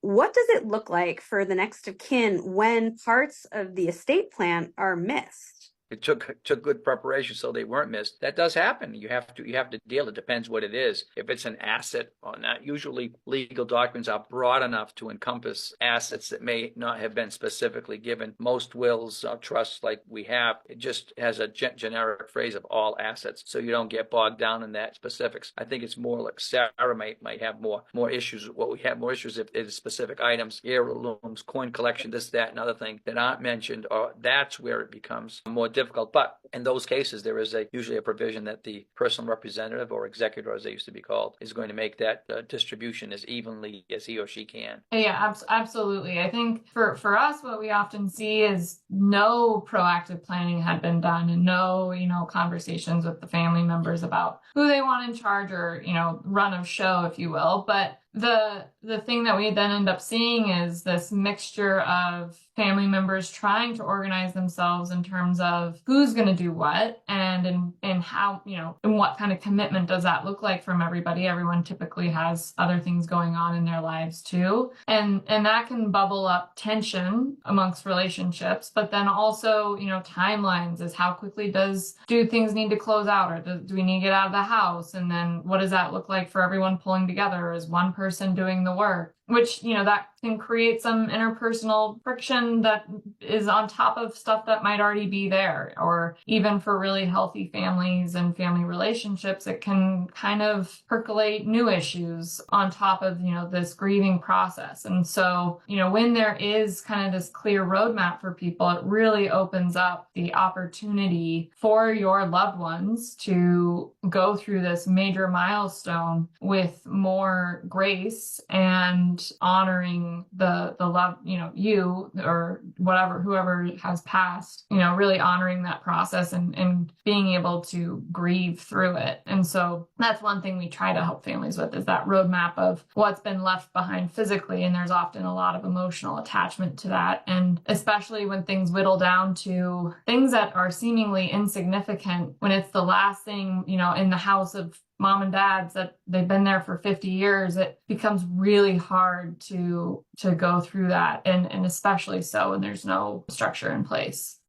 what does it look like for the next of kin when parts of the estate plan are missed? It took good preparation so they weren't missed. That does happen. You have to deal. It depends what it is. If it's an asset or not, usually legal documents are broad enough to encompass assets that may not have been specifically given. Most wills, trusts like we have, it just has a generic phrase of all assets, so you don't get bogged down in that specifics. I think it's more like Sarah might have more issues. What we have more issues if it's specific items, heirlooms, coin collection, this, that, and other thing that aren't mentioned, or that's where it becomes more difficult. But in those cases, there is usually a provision that the personal representative or executor, as they used to be called, is going to make that distribution as evenly as he or she can. Yeah, absolutely. I think for us, what we often see is no proactive planning had been done, and no, conversations with the family members about who they want in charge, or, run of show, if you will. But the thing that we then end up seeing is this mixture of family members trying to organize themselves in terms of who's going to do what, and how, and what kind of commitment does that look like from everybody. Everyone typically has other things going on in their lives too. And that can bubble up tension amongst relationships, but then also, timelines is how quickly do things need to close out, or do we need to get out of the house? And then what does that look like for everyone pulling together? Is one person doing the work? Which, that can create some interpersonal friction that is on top of stuff that might already be there. Or even for really healthy families and family relationships, it can kind of percolate new issues on top of, this grieving process. And so, when there is kind of this clear roadmap for people, it really opens up the opportunity for your loved ones to go through this major milestone with more grace and honoring the love, you or whoever has passed, really honoring that process and being able to grieve through it. And so that's one thing we try to help families with, is that roadmap of what's been left behind physically. And there's often a lot of emotional attachment to that. And especially when things whittle down to things that are seemingly insignificant, when it's the last thing, in the house of mom and dad's that they've been there for 50 years, it becomes really hard to go through that. And especially so when there's no structure in place.